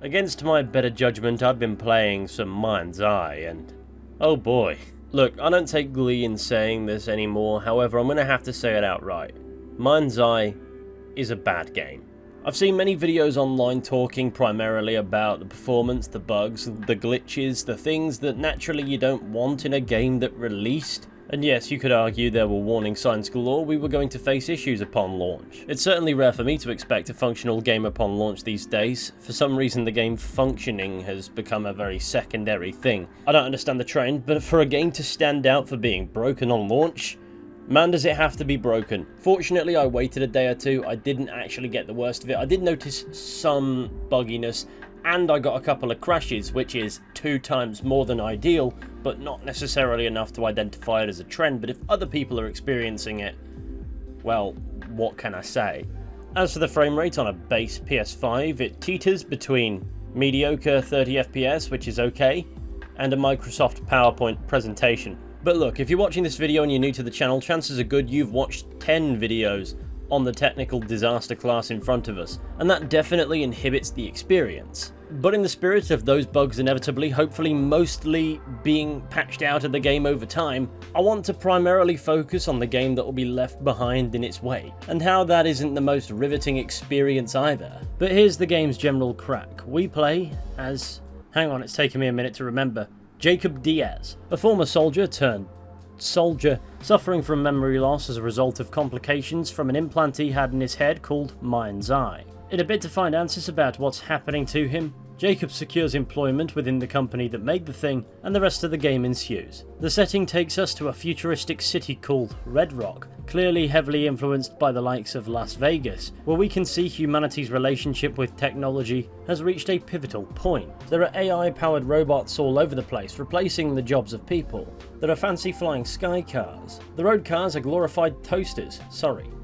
Against my better judgment, I've been playing some MindsEye, and oh boy. Look, I don't take glee in saying this anymore, however I'm going to have to say it outright. MindsEye is a bad game. I've seen many videos online talking primarily about the performance, the bugs, the glitches, the things that naturally you don't want in a game that released. And yes, you could argue there were warning signs galore, we were going to face issues upon launch. It's certainly rare for me to expect a functional game upon launch these days. For some reason the game functioning has become a very secondary thing. I don't understand the trend, but for a game to stand out for being broken on launch, man does it have to be broken. Fortunately I waited a day or two, I didn't actually get the worst of it. I did notice some bugginess, and I got a couple of crashes, which is 2 times more than ideal, but not necessarily enough to identify it as a trend. But if other people are experiencing it, well, what can I say? As for the frame rate on a base PS5, it teeters between mediocre 30 FPS, which is okay, and a Microsoft PowerPoint presentation. But look, if you're watching this video and you're new to the channel, chances are good you've watched 10 videos on the technical disaster class in front of us, and that definitely inhibits the experience. But in the spirit of those bugs inevitably, hopefully mostly being patched out of the game over time, I want to primarily focus on the game that will be left behind in its wake, and how that isn't the most riveting experience either. But here's the game's general crack. We play as, hang on, it's taken me a minute to remember, Jacob Diaz, a former soldier suffering from memory loss as a result of complications from an implant he had in his head called MindsEye. In a bid to find answers about what's happening to him, Jacob secures employment within the company that made the thing, and the rest of the game ensues. The setting takes us to a futuristic city called Red Rock, clearly heavily influenced by the likes of Las Vegas, where we can see humanity's relationship with technology has reached a pivotal point. There are AI-powered robots all over the place, replacing the jobs of people. There are fancy flying sky cars. The road cars are glorified toasters,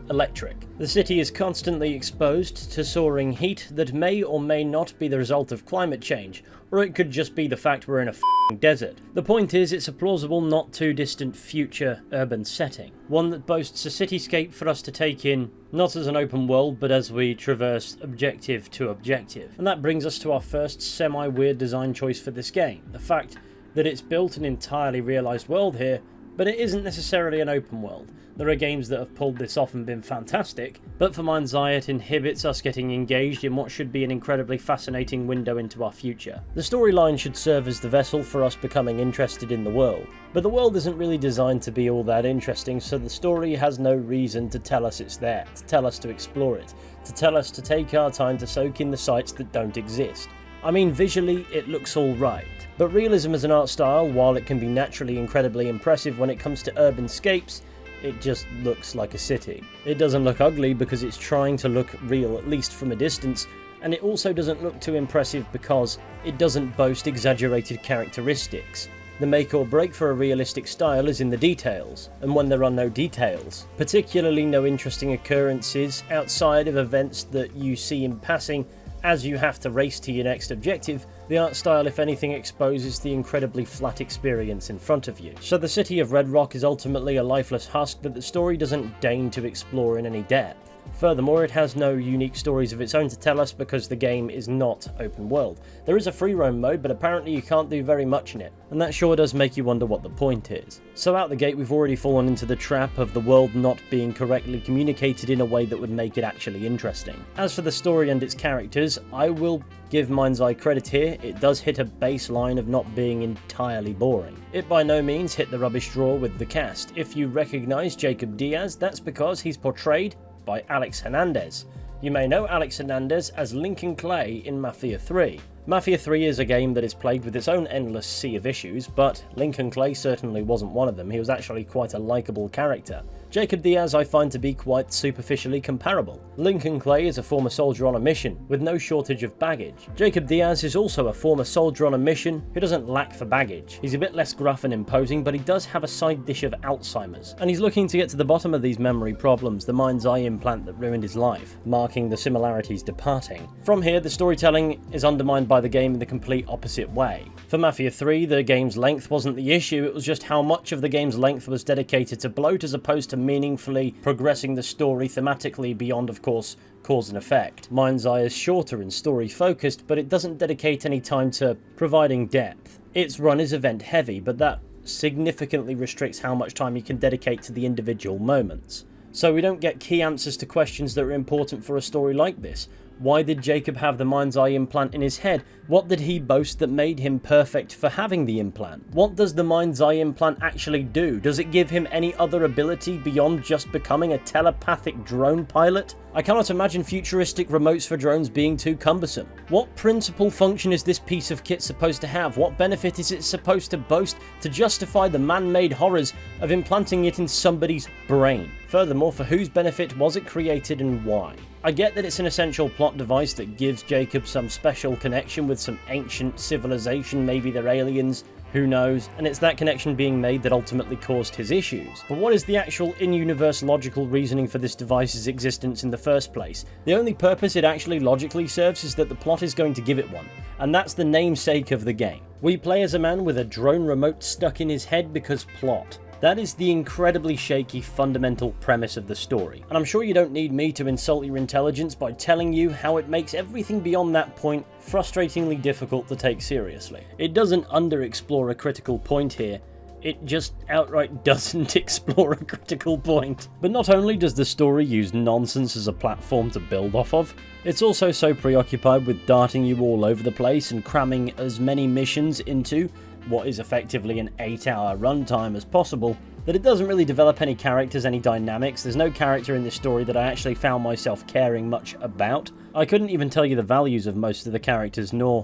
electric. The city is constantly exposed to soaring heat that may or may not be the result of climate change, or it could just be the fact we're in a f***ing desert. The point is, it's a plausible, not too distant future urban setting, one that boasts a cityscape for us to take in, not as an open world, but as we traverse objective to objective. And that brings us to our first semi-weird design choice for this game, the fact that it's built an entirely realised world here, but it isn't necessarily an open world. There are games that have pulled this off and been fantastic, but for MindsEye it inhibits us getting engaged in what should be an incredibly fascinating window into our future. The storyline should serve as the vessel for us becoming interested in the world, but the world isn't really designed to be all that interesting, so the story has no reason to tell us it's there, to tell us to explore it, to tell us to take our time to soak in the sights that don't exist. I mean, visually it looks alright, but realism as an art style, while it can be naturally incredibly impressive when it comes to urban scapes, it just looks like a city. It doesn't look ugly because it's trying to look real, at least from a distance, and it also doesn't look too impressive because it doesn't boast exaggerated characteristics. The make or break for a realistic style is in the details, and when there are no details, particularly no interesting occurrences outside of events that you see in passing as you have to race to your next objective, the art style, if anything, exposes the incredibly flat experience in front of you. So the city of Red Rock is ultimately a lifeless husk that the story doesn't deign to explore in any depth. Furthermore, it has no unique stories of its own to tell us because the game is not open world. There is a free roam mode, but apparently you can't do very much in it, and that sure does make you wonder what the point is. So out the gate we've already fallen into the trap of the world not being correctly communicated in a way that would make it actually interesting. As for the story and its characters, I will give MindsEye credit here, it does hit a baseline of not being entirely boring. It by no means hit the rubbish drawer with the cast. If you recognise Jacob Diaz, that's because he's portrayed by Alex Hernandez. You may know Alex Hernandez as Lincoln Clay in Mafia 3. Mafia 3 is a game that is plagued with its own endless sea of issues, but Lincoln Clay certainly wasn't one of them. He was actually quite a likeable character. Jacob Diaz I find to be quite superficially comparable. Lincoln Clay is a former soldier on a mission, with no shortage of baggage. Jacob Diaz is also a former soldier on a mission who doesn't lack for baggage. He's a bit less gruff and imposing, but he does have a side dish of Alzheimer's, and he's looking to get to the bottom of these memory problems, the MindsEye implant that ruined his life, marking the similarities departing. From here, the storytelling is undermined by the game in the complete opposite way. For Mafia 3, the game's length wasn't the issue, it was just how much of the game's length was dedicated to bloat as opposed to meaningfully progressing the story thematically beyond, of course, cause and effect. MindsEye is shorter and story focused, but it doesn't dedicate any time to providing depth. Its run is event heavy, but that significantly restricts how much time you can dedicate to the individual moments. So we don't get key answers to questions that are important for a story like this. Why did Jacob have the MindsEye implant in his head? What did he boast that made him perfect for having the implant? What does the MindsEye implant actually do? Does it give him any other ability beyond just becoming a telepathic drone pilot? I cannot imagine futuristic remotes for drones being too cumbersome. What principal function is this piece of kit supposed to have? What benefit is it supposed to boast to justify the man-made horrors of implanting it in somebody's brain? Furthermore, for whose benefit was it created and why? I get that it's an essential plot device that gives Jacob some special connection with some ancient civilization, maybe they're aliens, who knows, and it's that connection being made that ultimately caused his issues. But what is the actual in-universe logical reasoning for this device's existence in the first place? The only purpose it actually logically serves is that the plot is going to give it one, and that's the namesake of the game. We play as a man with a drone remote stuck in his head because plot. That is the incredibly shaky fundamental premise of the story, and I'm sure you don't need me to insult your intelligence by telling you how it makes everything beyond that point frustratingly difficult to take seriously. It doesn't underexplore a critical point here, it just outright doesn't explore a critical point. But not only does the story use nonsense as a platform to build off of, it's also so preoccupied with darting you all over the place and cramming as many missions into what is effectively an 8-hour runtime as possible, that it doesn't really develop any characters, any dynamics. There's no character in this story that I actually found myself caring much about. I couldn't even tell you the values of most of the characters, nor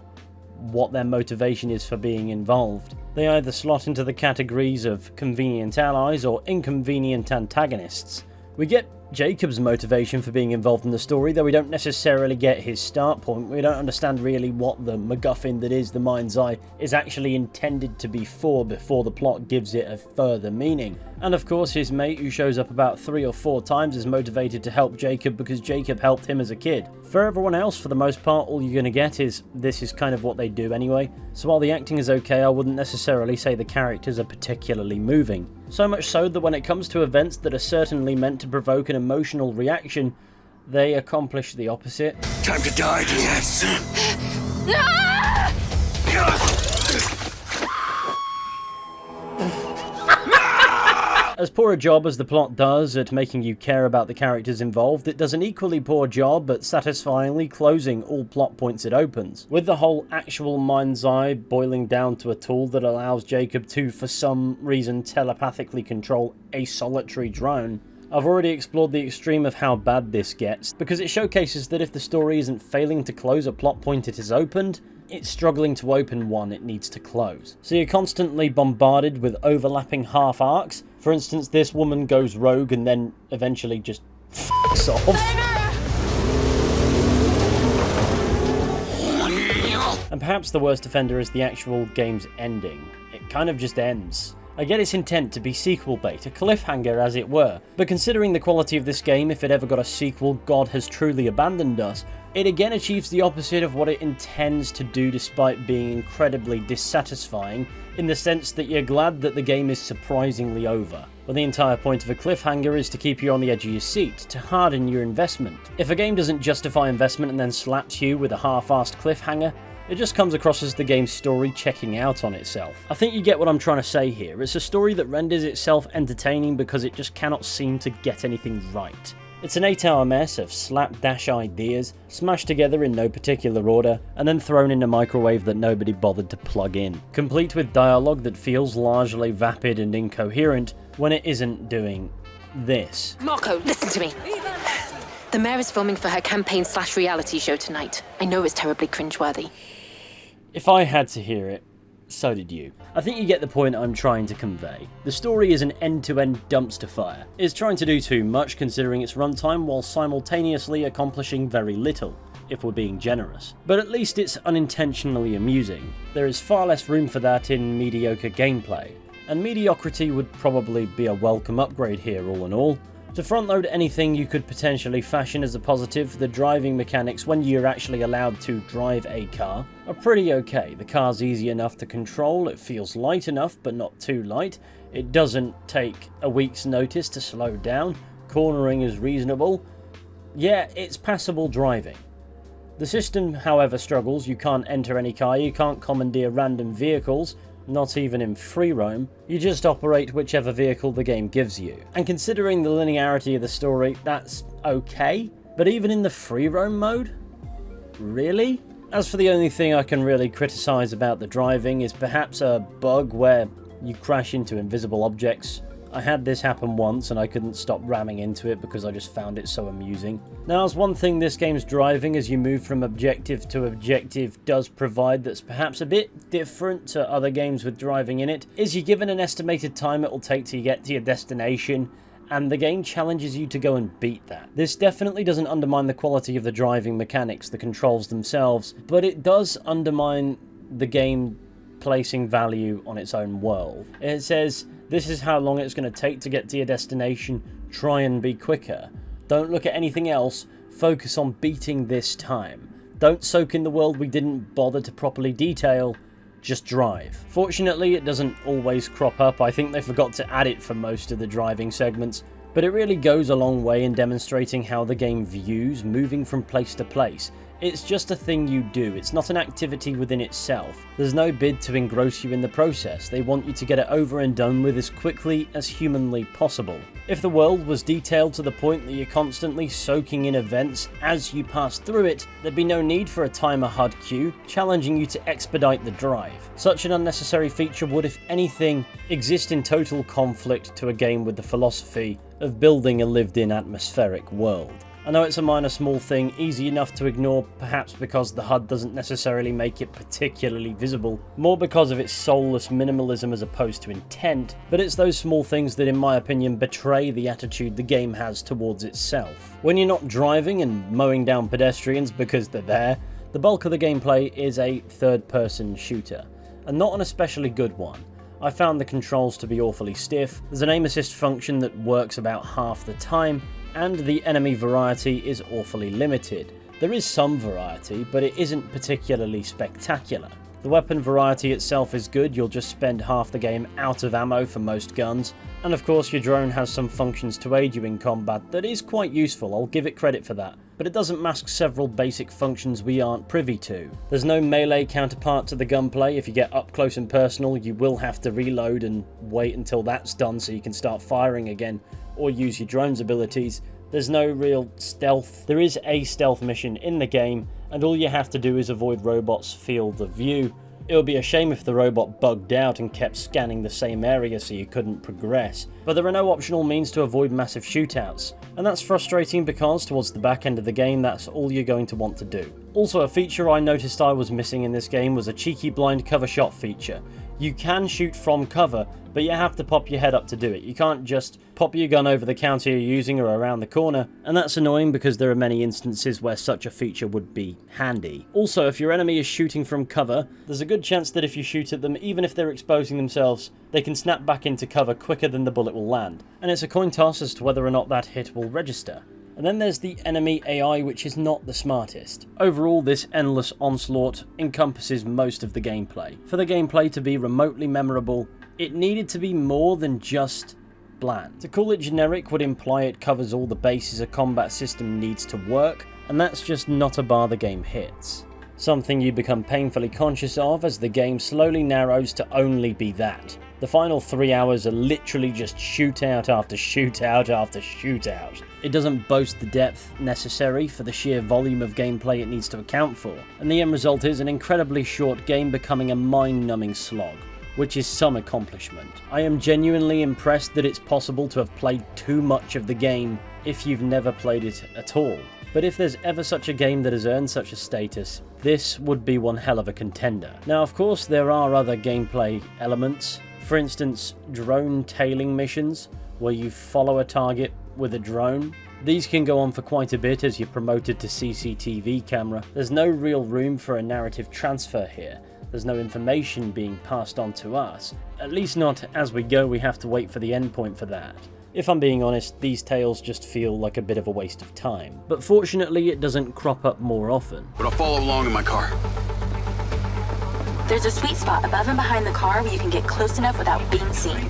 what their motivation is for being involved. They either slot into the categories of convenient allies or inconvenient antagonists. We get Jacob's motivation for being involved in the story, though we don't necessarily get his start point. We don't understand really what the MacGuffin that is the MindsEye is actually intended to be for before the plot gives it a further meaning. And of course his mate, who shows up about 3 or 4 times, is motivated to help Jacob because Jacob helped him as a kid. For everyone else, for the most part, all you're going to get is this is kind of what they do anyway. So while the acting is okay, I wouldn't necessarily say the characters are particularly moving. So much so that when it comes to events that are certainly meant to provoke an emotional reaction, they accomplish the opposite. Time to die, yes. As poor a job as the plot does at making you care about the characters involved, it does an equally poor job at satisfyingly closing all plot points it opens. With the whole actual MindsEye boiling down to a tool that allows Jacob to, for some reason, telepathically control a solitary drone, I've already explored the extreme of how bad this gets, because it showcases that if the story isn't failing to close a plot point it has opened, it's struggling to open one it needs to close. So you're constantly bombarded with overlapping half arcs. For instance, this woman goes rogue and then eventually just f***s off. And perhaps the worst offender is the actual game's ending. It kind of just ends. I get its intent to be sequel bait, a cliffhanger as it were, but considering the quality of this game, if it ever got a sequel, God has truly abandoned us, it again achieves the opposite of what it intends to do despite being incredibly dissatisfying, in the sense that you're glad that the game is surprisingly over. But the entire point of a cliffhanger is to keep you on the edge of your seat, to harden your investment. If a game doesn't justify investment and then slaps you with a half-assed cliffhanger, it just comes across as the game's story checking out on itself. I think you get what I'm trying to say here. It's a story that renders itself entertaining because it just cannot seem to get anything right. It's an 8-hour mess of slapdash ideas, smashed together in no particular order, and then thrown in a microwave that nobody bothered to plug in. Complete with dialogue that feels largely vapid and incoherent when it isn't doing this. Marco, listen to me. The mayor is filming for her campaign/reality show tonight. I know it's terribly cringeworthy. If I had to hear it, so did you. I think you get the point I'm trying to convey. The story is an end-to-end dumpster fire. It's trying to do too much considering its runtime while simultaneously accomplishing very little, if we're being generous. But at least it's unintentionally amusing. There is far less room for that in mediocre gameplay, and mediocrity would probably be a welcome upgrade here all in all. To front-load anything you could potentially fashion as a positive, the driving mechanics when you're actually allowed to drive a car are pretty okay. The car's easy enough to control, it feels light enough but not too light, it doesn't take a week's notice to slow down, cornering is reasonable. Yeah, it's passable driving. The system, however, struggles. You can't enter any car, you can't commandeer random vehicles, not even in free roam. You just operate whichever vehicle the game gives you. And considering the linearity of the story, that's okay. But even in the free roam mode? Really? As for the only thing I can really criticise about the driving is perhaps a bug where you crash into invisible objects. I had this happen once and I couldn't stop ramming into it because I just found it so amusing. Now, as one thing this game's driving as you move from objective to objective does provide that's perhaps a bit different to other games with driving in it, is you're given an estimated time it will take to get to your destination, and the game challenges you to go and beat that. This definitely doesn't undermine the quality of the driving mechanics, the controls themselves, but it does undermine the game placing value on its own world. It says, this is how long it's going to take to get to your destination, try and be quicker. Don't look at anything else, focus on beating this time. Don't soak in the world we didn't bother to properly detail, just drive. Fortunately, it doesn't always crop up. I think they forgot to add it for most of the driving segments, but it really goes a long way in demonstrating how the game views moving from place to place. It's just a thing you do, it's not an activity within itself. There's no bid to engross you in the process, they want you to get it over and done with as quickly as humanly possible. If the world was detailed to the point that you're constantly soaking in events as you pass through it, there'd be no need for a timer HUD queue, challenging you to expedite the drive. Such an unnecessary feature would, if anything, exist in total conflict to a game with the philosophy of building a lived-in atmospheric world. I know it's a minor small thing, easy enough to ignore, perhaps because the HUD doesn't necessarily make it particularly visible, more because of its soulless minimalism as opposed to intent, but it's those small things that in my opinion betray the attitude the game has towards itself. When you're not driving and mowing down pedestrians because they're there, the bulk of the gameplay is a third-person shooter, and not an especially good one. I found the controls to be awfully stiff, there's an aim assist function that works about half the time, and the enemy variety is awfully limited. There is some variety, but it isn't particularly spectacular. The weapon variety itself is good, you'll just spend half the game out of ammo for most guns, and of course your drone has some functions to aid you in combat that is quite useful, I'll give it credit for that, but it doesn't mask several basic functions we aren't privy to. There's no melee counterpart to the gunplay. If you get up close and personal, you will have to reload and wait until that's done so you can start firing again, or use your drone's abilities. There's no real stealth. There is a stealth mission in the game, and all you have to do is avoid robots' field of view. It would be a shame if the robot bugged out and kept scanning the same area so you couldn't progress, but there are no optional means to avoid massive shootouts, and that's frustrating because towards the back end of the game that's all you're going to want to do. Also, a feature I noticed I was missing in this game was a cheeky blind cover shot feature. You can shoot from cover, but you have to pop your head up to do it. You can't just pop your gun over the counter you're using or around the corner, and that's annoying because there are many instances where such a feature would be handy. Also, if your enemy is shooting from cover, there's a good chance that if you shoot at them, even if they're exposing themselves, they can snap back into cover quicker than the bullet will land, and it's a coin toss as to whether or not that hit will register. And then there's the enemy AI, which is not the smartest. Overall, this endless onslaught encompasses most of the gameplay. For the gameplay to be remotely memorable, it needed to be more than just bland. To call it generic would imply it covers all the bases a combat system needs to work, and that's just not a bar the game hits. Something you become painfully conscious of as the game slowly narrows to only be that. The final 3 hours are literally just shootout after shootout after shootout. It doesn't boast the depth necessary for the sheer volume of gameplay it needs to account for, and the end result is an incredibly short game becoming a mind-numbing slog, which is some accomplishment. I am genuinely impressed that it's possible to have played too much of the game if you've never played it at all. But if there's ever such a game that has earned such a status, this would be one hell of a contender. Now, of course, there are other gameplay elements. For instance, drone tailing missions, where you follow a target with a drone. These can go on for quite a bit as you're promoted to CCTV camera. There's no real room for a narrative transfer here. There's no information being passed on to us. At least not as we go, we have to wait for the endpoint for that. If I'm being honest, these tales just feel like a bit of a waste of time. But fortunately, it doesn't crop up more often. But I'll follow along in my car. There's a sweet spot above and behind the car where you can get close enough without being seen.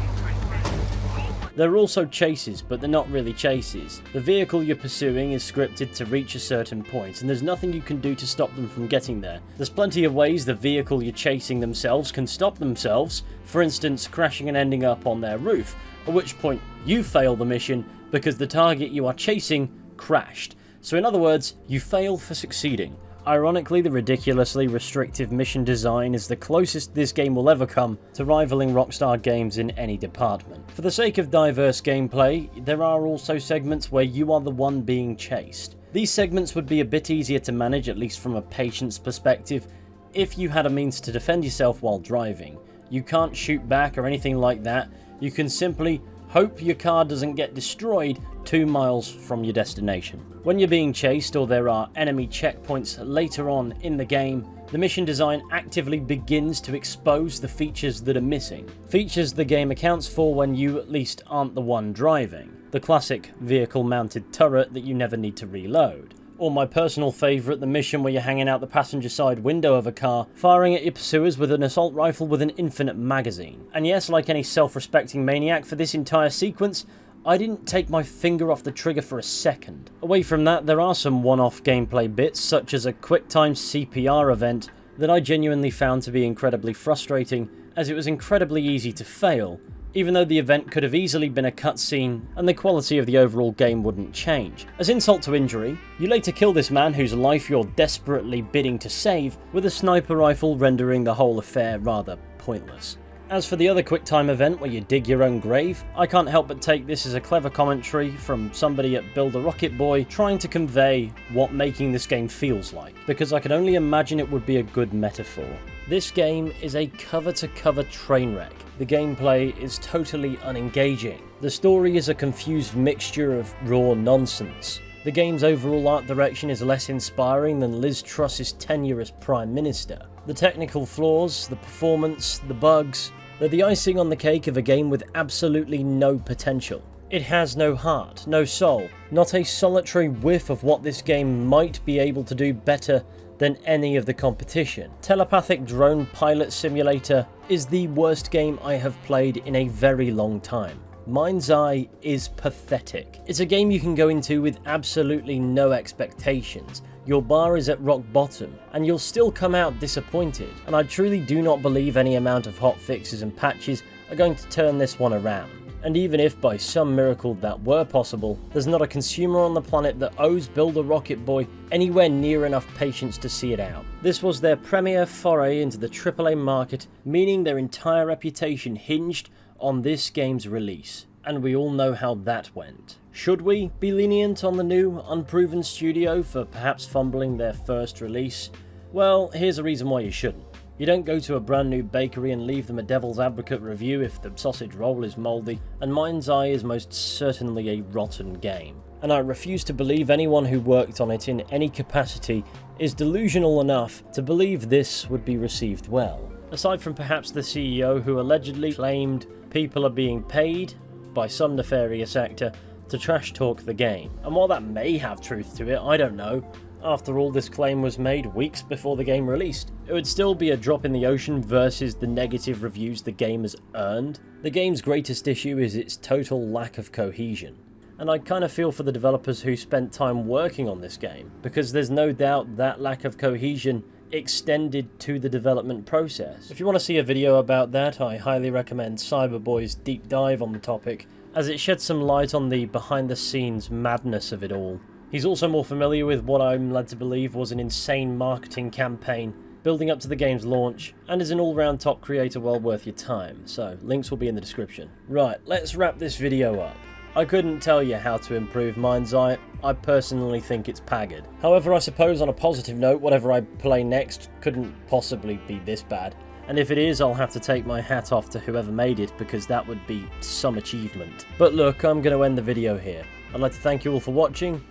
There are also chases, but they're not really chases. The vehicle you're pursuing is scripted to reach a certain point, and there's nothing you can do to stop them from getting there. There's plenty of ways the vehicle you're chasing themselves can stop themselves, for instance crashing and ending up on their roof, at which point you fail the mission because the target you are chasing crashed. So in other words, you fail for succeeding. Ironically, the ridiculously restrictive mission design is the closest this game will ever come to rivaling Rockstar games in any department. For the sake of diverse gameplay, there are also segments where you are the one being chased. These segments would be a bit easier to manage, at least from a patient's perspective, if you had a means to defend yourself while driving. You can't shoot back or anything like that. You can simply hope your car doesn't get destroyed 2 miles from your destination. When you're being chased or there are enemy checkpoints later on in the game, the mission design actively begins to expose the features that are missing. Features the game accounts for when you at least aren't the one driving. The classic vehicle-mounted turret that you never need to reload. Or my personal favourite, the mission where you're hanging out the passenger side window of a car, firing at your pursuers with an assault rifle with an infinite magazine. And yes, like any self-respecting maniac, for this entire sequence, I didn't take my finger off the trigger for a second. Away from that, there are some one-off gameplay bits, such as a quick-time CPR event, that I genuinely found to be incredibly frustrating, as it was incredibly easy to fail, even though the event could have easily been a cutscene and the quality of the overall game wouldn't change. As insult to injury, you later kill this man whose life you're desperately bidding to save, with a sniper rifle, rendering the whole affair rather pointless. As for the other QuickTime event where you dig your own grave, I can't help but take this as a clever commentary from somebody at Build a Rocket Boy trying to convey what making this game feels like, because I can only imagine it would be a good metaphor. This game is a cover-to-cover train wreck. The gameplay is totally unengaging. The story is a confused mixture of raw nonsense. The game's overall art direction is less inspiring than Liz Truss's tenure as Prime Minister. The technical flaws, the performance, the bugs, they're the icing on the cake of a game with absolutely no potential. It has no heart, no soul, not a solitary whiff of what this game might be able to do better than any of the competition. Telepathic Drone Pilot Simulator is the worst game I have played in a very long time. MindsEye is pathetic. It's a game you can go into with absolutely no expectations. Your bar is at rock bottom, and you'll still come out disappointed, and I truly do not believe any amount of hot fixes and patches are going to turn this one around. And even if by some miracle that were possible, there's not a consumer on the planet that owes Build a Rocket Boy anywhere near enough patience to see it out. This was their premier foray into the AAA market, meaning their entire reputation hinged on this game's release. And we all know how that went. Should we be lenient on the new, unproven studio for perhaps fumbling their first release? Well, here's a reason why you shouldn't. You don't go to a brand new bakery and leave them a devil's advocate review if the sausage roll is mouldy, and MindsEye is most certainly a rotten game. And I refuse to believe anyone who worked on it in any capacity is delusional enough to believe this would be received well. Aside from perhaps the CEO who allegedly claimed people are being paid by some nefarious actor to trash talk the game. And while that may have truth to it, I don't know. After all, this claim was made weeks before the game released. It would still be a drop in the ocean versus the negative reviews the game has earned. The game's greatest issue is its total lack of cohesion. And I kind of feel for the developers who spent time working on this game, because there's no doubt that lack of cohesion extended to the development process. If you want to see a video about that, I highly recommend Cyberboy's deep dive on the topic, as it sheds some light on the behind-the-scenes madness of it all. He's also more familiar with what I'm led to believe was an insane marketing campaign building up to the game's launch, and is an all-round top creator well worth your time, so links will be in the description. Right, let's wrap this video up. I couldn't tell you how to improve MindsEye. I personally think it's pagged. However, I suppose on a positive note, whatever I play next couldn't possibly be this bad. And if it is, I'll have to take my hat off to whoever made it, because that would be some achievement. But look, I'm going to end the video here. I'd like to thank you all for watching,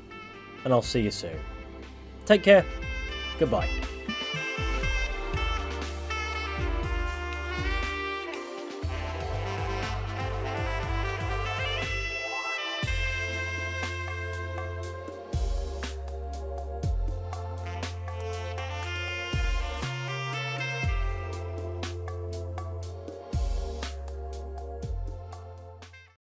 and I'll see you soon. Take care. Goodbye.